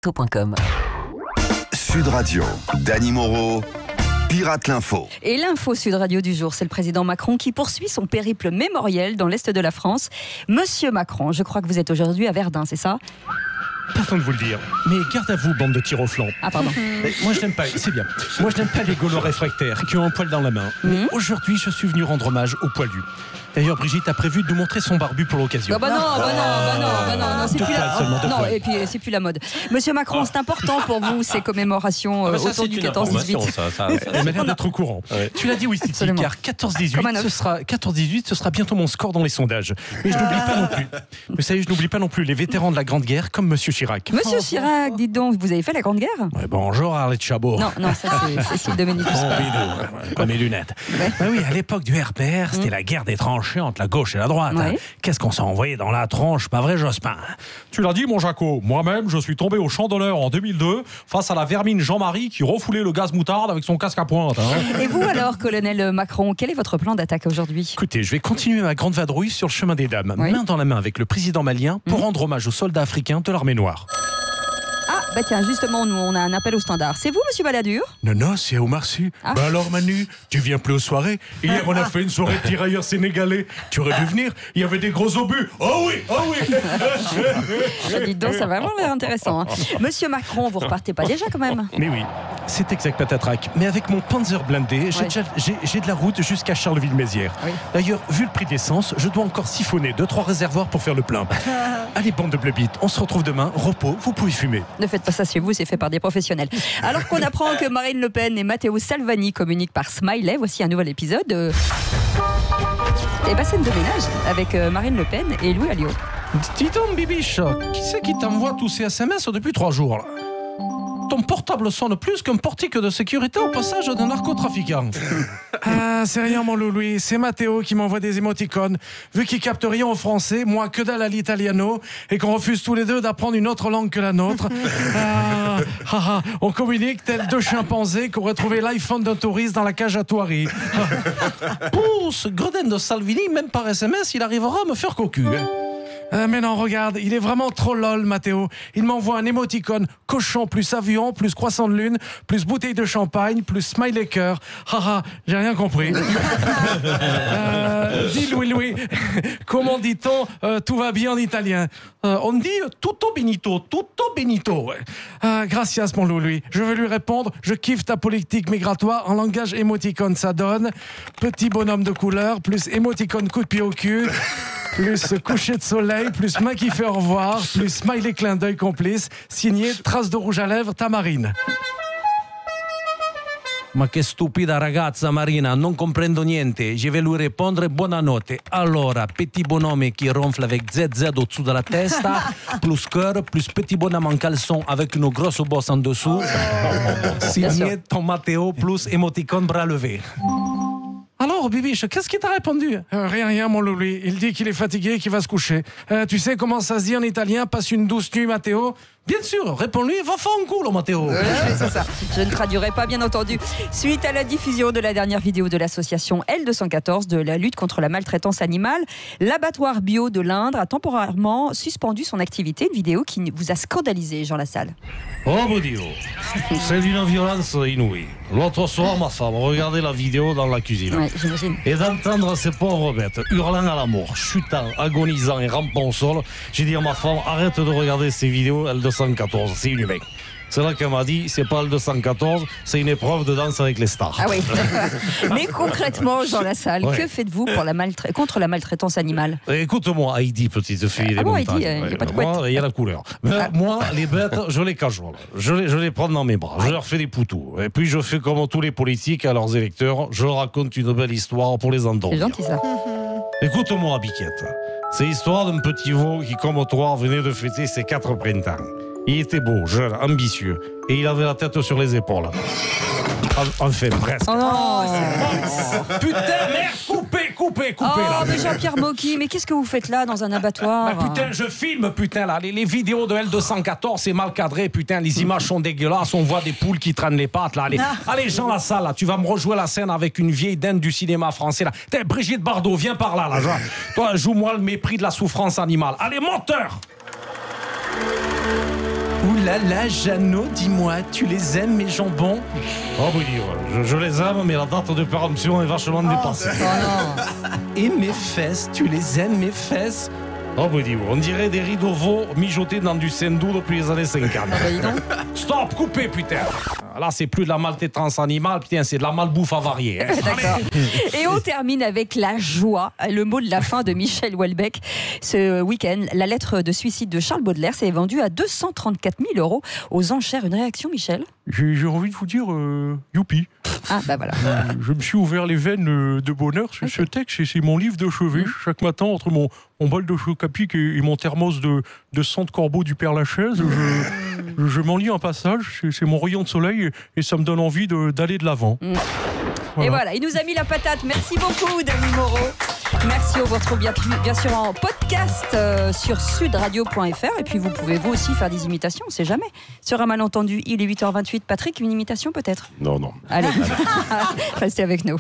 radioscoop.com. Sud Radio, Dany Moreau, Pirate l'Info. Et l'info Sud Radio du jour, c'est le président Macron qui poursuit son périple mémoriel dans l'Est de la France. Monsieur Macron, je crois que vous êtes aujourd'hui à Verdun, c'est ça ? Pardon de vous le dire, mais garde à vous, bande de tir au flanc. Ah, pardon. Moi, je n'aime pas, c'est bien. Moi, je n'aime pas les Gaulois réfractaires qui ont un poil dans la main. Mais aujourd'hui, je suis venu rendre hommage aux poilus. D'ailleurs, Brigitte a prévu de nous montrer son barbu pour l'occasion. Non, c'est plus la... et puis c'est plus la mode. Monsieur Macron, c'est important pour vous ces commémorations autour du 14-18. Elle m'a l'air d'être au courant. Ouais. Tu l'as dit, oui, Titi, car 14-18, ce sera bientôt mon score dans les sondages. Mais je n'oublie pas non plus. Vous savez, je n'oublie pas non plus les vétérans de la Grande Guerre, comme Monsieur Chirac. Monsieur Chirac, dites donc, vous avez fait la Grande Guerre ? Ouais, bonjour, Arlette Chabot. Non, ça c'est Cécile Dominique. Pas mes lunettes. Ouais. Bah oui, à l'époque du RPR, c'était la guerre des tranchées entre la gauche et la droite. Ouais. Qu'est-ce qu'on s'est envoyé dans la tronche, pas vrai, Jospin? Tu l'as dit, mon Jaco. Moi-même, je suis tombé au champ d'honneur en 2002 face à la vermine Jean-Marie qui refoulait le gaz moutarde avec son casque à pointe. Et vous alors, colonel Macron, quel est votre plan d'attaque aujourd'hui ? Écoutez, je vais continuer ma grande vadrouille sur le chemin des dames, main dans la main avec le président malien pour rendre hommage aux soldats africains de l'armée noire. Ah, bah tiens, justement, nous, on a un appel au standard. C'est vous, monsieur Balladur ? Non, c'est Omar Sy. Ah. Bah alors, Manu, tu viens plus aux soirées? Hier, on a fait une soirée de tirailleurs sénégalais. Tu aurais dû venir, il y avait des gros obus. Oh oui Dites donc, ça va vraiment l'air intéressant. Hein. Monsieur Macron, vous repartez pas déjà quand même ? Mais oui, c'est exact, patatrac. Mais avec mon Panzer blindé, j'ai de la route jusqu'à Charleville-Mézières. Oui. D'ailleurs, vu le prix d'essence, je dois encore siphonner 2-3 réservoirs pour faire le plein. Allez, bande de bleubites, on se retrouve demain. Repos, vous pouvez fumer. Ne faites pas ça chez vous, c'est fait par des professionnels. Alors qu'on apprend que Marine Le Pen et Matteo Salvini communiquent par Smiley, voici un nouvel épisode de... scène de ménage avec Marine Le Pen et Louis Alliot. Dis donc, Bibiche, qui c'est qui t'envoie tous ces SMS depuis 3 jours là? Ton portable sonne plus qu'un portique de sécurité au passage d'un narcotrafiquant. Ah, c'est rien, mon Louis. C'est Matteo qui m'envoie des émoticônes. Vu qu'il capte rien au français, moi que dalle à l'italiano, et qu'on refuse tous les deux d'apprendre une autre langue que la nôtre. On communique tels 2 chimpanzés qui auraient trouvé l'iPhone d'un touriste dans la cage à Thoiry. Pour ce gredin de Salvini, même par SMS, il arrivera à me faire cocu. Mais non, regarde, il est vraiment trop lol, Matteo. Il m'envoie un émoticône cochon plus avion, plus croissant de lune, plus bouteille de champagne, plus smiley cœur. J'ai rien compris. Dis Louis, comment dit-on tout va bien en italien? On dit tutto benito. Gracias, mon Louis. Je vais lui répondre, je kiffe ta politique migratoire en langage émoticône, ça donne petit bonhomme de couleur, plus émoticône coup de pied au cul, plus coucher de soleil, plus main qui fait au revoir, plus smiley clin d'œil complice, signé trace de rouge à lèvres, Tamarine. Ma che stupida ragazza Marina, non comprendo niente. Je vais lui répondre buonanotte. Allora, petit bonhomme qui ronfle avec ZZ au-dessous de la testa, plus cœur, plus petit bonhomme en caleçon avec une grosse bosse en dessous. Signé ton Matteo, plus émoticône bras levés. Alors, Bibiche, qu'est-ce qu'il t'a répondu? Rien, mon Louis. Il dit qu'il est fatigué et qu'il va se coucher. Tu sais comment ça se dit en italien? Passe une douce nuit, Matteo? Bien sûr, réponds-lui, va faire un culo, Matteo. C'est ça. Je ne traduirai pas, bien entendu. Suite à la diffusion de la dernière vidéo de l'association L214 de la lutte contre la maltraitance animale, l'abattoir bio de l'Indre a temporairement suspendu son activité. Une vidéo qui vous a scandalisé, Jean Lassalle. Oh mon Dieu, c'est d'une violence inouïe. L'autre soir, ma femme regardait la vidéo dans la cuisine. Ouais, j'imagine. Et d'entendre ces pauvres bêtes hurlant à la mort, chutant, agonisant et rampant au sol, j'ai dit à ma femme, arrête de regarder ces vidéos L214, c'est inhumain. C'est là qu'elle m'a dit, c'est pas le 214, c'est une épreuve de danse avec les stars. Ah oui. Mais concrètement, Jean Lassalle, que faites-vous pour contre la maltraitance animale? Écoute-moi, Heidi, petite fille des montagnes. Heidi, il n'y a pas de couette. Il y a la couleur. Mais moi, les bêtes, je les cajole. Je les prends dans mes bras. Je leur fais des poutous. Et puis, je fais comme tous les politiques à leurs électeurs. Je leur raconte une belle histoire pour les endormir. C'est gentil, ça. Écoute-moi, Biquette. C'est l'histoire d'un petit veau qui, comme toi, venait de fêter ses 4 printemps. Il était beau, jeune, ambitieux, et il avait la tête sur les épaules. Enfin, presque. Oh non, Putain, merde, coupez là. Mais Jean-Pierre Mocky, mais qu'est-ce que vous faites là dans un abattoir? Putain, je filme, putain, là. Les vidéos de L214, c'est mal cadré, putain. Les images sont dégueulasses. On voit des poules qui traînent les pattes, là. Allez, Jean Lassalle, là, tu vas me rejouer la scène avec une vieille dinde du cinéma français, là. Brigitte Bardot, viens par là, là. Toi, joue-moi le mépris de la souffrance animale. Allez, moteur! Ouh là là, Jeannot, dis-moi, tu les aimes mes jambons? Oh oui, je les aime, mais la date de péremption est vachement dépassée. Et mes fesses, tu les aimes mes fesses? Oh oui, on dirait des rideaux veaux mijotés dans du sendou depuis les années 50. Stop, coupez, putain. Là, c'est plus de la maltraitance animale, putain, c'est de la malbouffe avariée. Hein. D'accord. Et on termine avec la joie, le mot de la fin de Michel Houellebecq. Ce week-end, la lettre de suicide de Charles Baudelaire s'est vendue à 234 000 € aux enchères. Une réaction, Michel? J'ai envie de vous dire, youpi. Ah, bah voilà. Je me suis ouvert les veines de bonheur. Ce texte, c'est mon livre de chevet. Chaque matin, entre mon bol de chocolat pic et mon thermos de sang de corbeau du Père Lachaise, je m'en lis un passage. C'est mon rayon de soleil et ça me donne envie d'aller de l'avant. Et voilà, il nous a mis la patate. Merci beaucoup, Dany Moreau. Merci, on vous retrouve bien sûr en podcast sur sudradio.fr. Et puis vous pouvez vous aussi faire des imitations, on ne sait jamais. Sur un malentendu, il est 8h28. Patrick, une imitation peut-être? Non. Allez, restez avec nous.